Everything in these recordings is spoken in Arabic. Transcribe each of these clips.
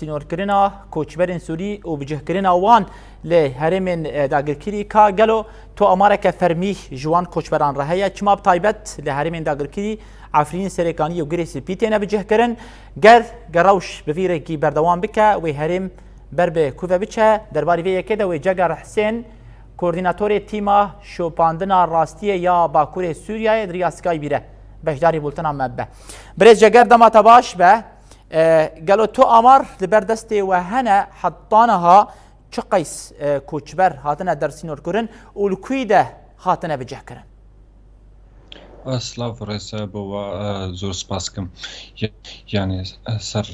سینور کرنا کوچبرین سوری و بجه کرنا وان له هرمن داگرکری کا گلو تو امارک فرمی جوان کوچبران رهیا چما بتایبت له هرمن داگرکری عفرین سرکانی و گریس پیتنا بجه کرن گروش بفیره کی بردوام بکه و هرم بربه کوفه بچه درباری وی کده و جگر حسین کوردیناتور تیما شوپاندنا راستیه یا باکور سوریه ریاسکای بیره بهداری بولتنا مبه برز جگر دما تباش به قالوا تو امر لبردستي وهنا حطانها شقيس كوتشبر هاتنا درسين وركورن والكويده هاتنا بجهكرن سلاف رئيس بوا زور سباسكم يعني سر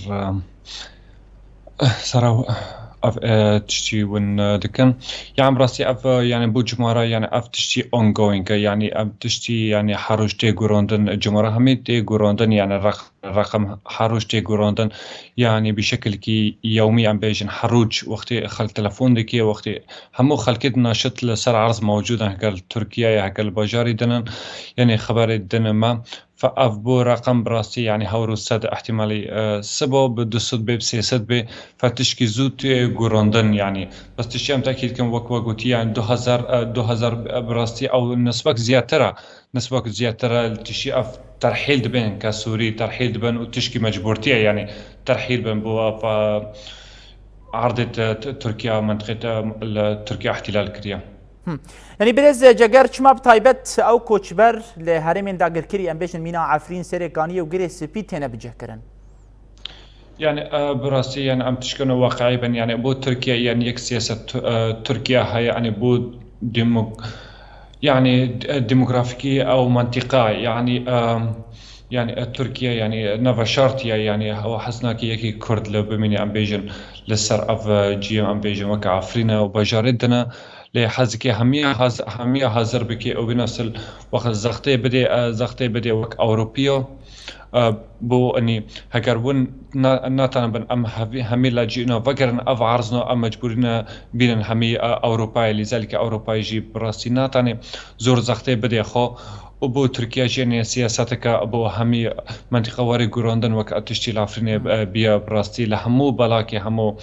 اف تشتي ون دكن يعني براسي اف يعني بو جمارة يعني اف تشتي ongoing يعني اف تشتي يعني حروج تي غوروندن جمارة همي تي غوروندن يعني رقم حروج تي غوروندن يعني بشكل كي يومي عم بيجن حروج وقتي خل تلفون دكي وقتي همو خلكت ناشط لسر عرض موجودة هكال تركيا هكال بجاري دنن يعني خبر دنن ما فاف بو رقم براسي يعني هورو السادة احتمالي سبو بدو صد بي بسياسات بي فتشكي زوت غوروندن يعني بس تشي ام تأكيد كم وقتي يعني 2000 براسي او نسبك زيادة تشي اف ترحيل دبن كسوري ترحيل دبن وتشكي مجبورتية يعني ترحيل بن بو عرض تركيا منطقة تركيا احتلال كريا يعني برز جگر چما بتایبت او کوچبر له هرمن داگرکری ام بيشن مینا عفرین سرکانی و گری سپیتنه بجه کرن يعني براسي يعني ام تشكن واقعي بن يعني بو تركيا يعني يك سياسة تركيا هي يعني بو يعني ديموغرافيكية او منطقة يعني تركيا يعني نافا شارتيا يعني هو حسناكي يكي كرد لبميني ام بيجن لسر اف جي ام بيجن وكا عفرينا وبجاردنا لحزكي همية هازر بكي او بنفس وقت زغطي بدي وك اوروبيو بو اني هكرون ناتنا بن ام همي لاجئنا فكرن اف عرضنا ام مجبورين بين همي اوروبا لذلك اوروبا يجي براسي ناتني زور زغطي بدي خو وبو تركيا جيني سياساتك ابو همي منطقه وري غوروندن وك اتشتي افرينيا بيا براستي لهمو بلاكي همو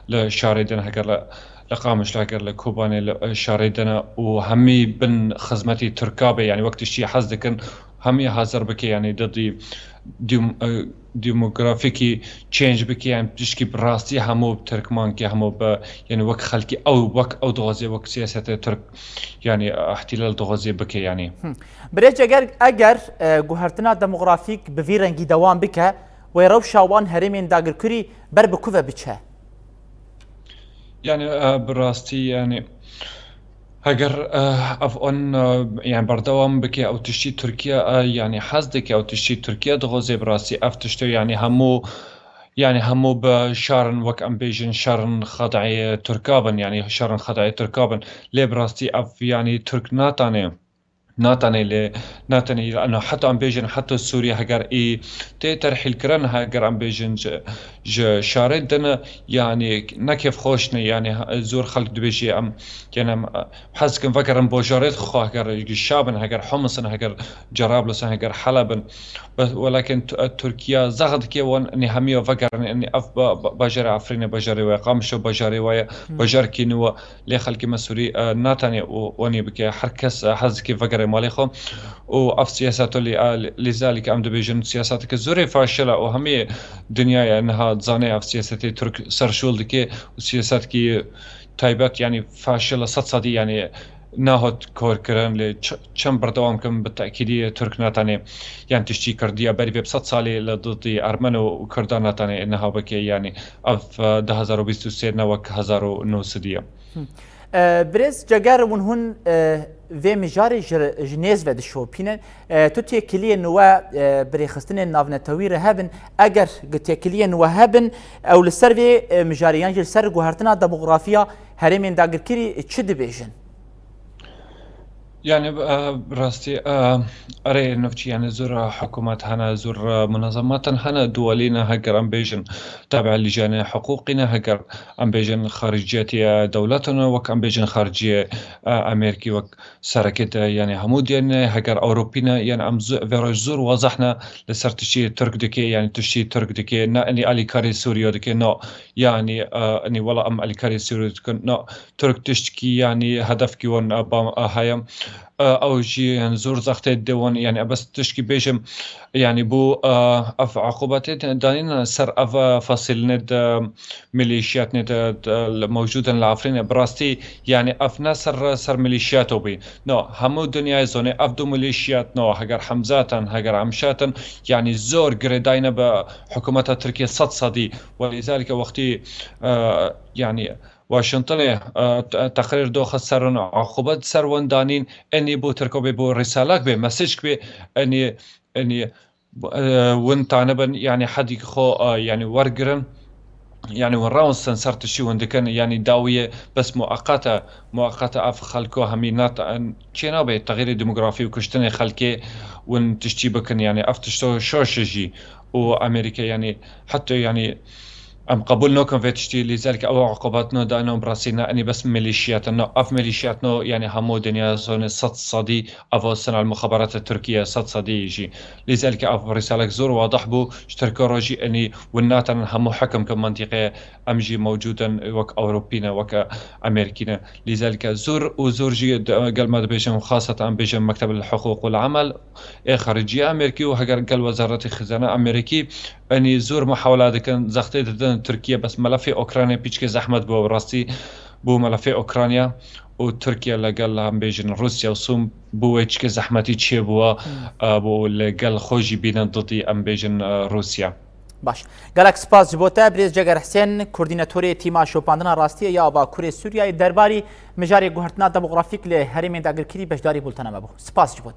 لشاردن هكر لقامش لاقر لكوباني لشاردنا وهمي بن خدمتي تركابه يعني وقت الشيء حزدكن همي حاضر بكي يعني ضد ديموغرافيكي تشينج بكي يعني بتشكي براستي همو بتركمان كي همو يعني وك خلكي او دوغازي وك سياسة ترك يعني احتلال دوغازي بكي يعني بريج اگر گوهرتنا ديموغرافيك بفيرنگي دوام بك ويرو شاوان هرمين داگركري بر بكوفا بچه يعني براستي يعني اگر افون يعني بردوام بكي او تشتي تركيا يعني حزدك او تشتي تركيا دغوزي براسي افتشتو يعني همو بشارن وك ام بيجن شارن خضعي تركابن يعني شارن خضعي تركابن لي براستي اف يعني ترك ناتاني لانه حتى ام بيجن حتى سوريا هجر اي ترحيل كرن هجر ام بيجن شاردنا يعني نكيف خوشني يعني زور خلق دبيجي ام يعني حسكن فكر ام بوجاريت خو هجر الشابن هجر حمصن هجر جرابلس هجر حلب ولكن تركيا زغد كي وان اني هميو فكر اني اف بجري عفرين بجري وقامشو بجري ويا بجر كينو لي خلق مسوري ناتاني واني بكي حركس حزكي فكر ماليخو وأف سياساته لذلك أم دبيجن سياساتك الزوري فاشلة وهمي دنيا أنها تزاني أف سياساتي ترك سرشول دكي وسياساتك تايبات يعني فاشلة صدي يعني ناهد كور كرن لچم بردوام كم بالتأكيد ترك ناتاني يعني تشتي كردية بري بصد صالي لضدي أرمن وكردان ناتاني إنها بكي يعني أف 2023 وك 1900 برز جگر ونهن و مجاری جنیز و دشوپینه تو تکلیه نوا بريخستن نافنتوی رهبن اگر تکلیه نوا هبن او لسر و مجاریان جل سر گوهرتنا دموغرافیا هرمین داگرکری چه دبیجن يعني براستي أري نفتي يعني زور حكومات هنا زور منظمات هنا دولينا هجر أم بيجن تابع لجان حقوقنا هجر أم بيجن خارجية دولتنا وك أم بيجن خارجية أمريكي وك سركة يعني همودين هجر أوروبينا يعني أم فيروج زور وضحنا لسر تشي ترك دكي يعني تشي ترك دكي نا أني ألي كاري سوريا دكي نو يعني أني والله أم ألي كاري سوريا دكي نو ترك تشتكي يعني هدفكي ون هايم او جي يعني زور زخت الدوان يعني بس تشكي بيجم يعني بو اف عقوبات دانين سر اف فصل ند ميليشيات ند الموجوده العفرين براستي يعني اف نصر سر ميليشياتو بي نو همو دنيا زوني اف دو ميليشيات نو هجر حمزاتن هجر عمشاتن يعني زور قرداينا بحكومه تركيا صدي ولذلك وقتي يعني واشنطن تقرير دو خسرن عقوبات سر وندانين اني بو تركوبي بو رسالك بي مسج بي اني وين تعنبن يعني حد خو يعني ورقرن يعني وراون سنسرت شي وند كان يعني داويه بس مؤقته اف خلكو همينات تشينا بي التغيير الديموغرافي وكشتني خلكي وين تشتي بكن يعني افتشتو شوشجي وامريكا يعني حتى يعني ام قبول نوكم في تشتي لذلك او عقوباتنا دانو براسينا اني بس ميليشياتنا اف ميليشياتنا يعني همو دنيا زون صدي افو سنة المخابرات التركية صدي يجي لذلك اف رسالة زور واضح بو اشتركوا روجي اني وناتن همو حكم كمنطقة امجي موجودا وك اوروبينا وك امريكينا لذلك زور وزور جي قال ما بيجم خاصة ام بيجم مكتب الحقوق والعمل خارجية امريكي وهجر قال وزارة الخزانة امريكي اني زور محاولات كان زختي تركيا بس ملف اوكرانيا بيشكي زحمت بو راستي بو ملف اوكرانيا وتركيا لقال هم بيجن روسيا وصوم بو يشكي زحمتي تشي بو بو لقال خوجي بينا ضدي ام بيجن روسيا باش گەلک سپاس ji bo te Birêz Ceger Hüseyn koordînatorê tîma şopandina rastiyê ya Bakurê Sûriyayê derbarî mijarê guhertina demografîk li herêmên dagirkerî beşdarî bultena me bû. Spas ji bo te.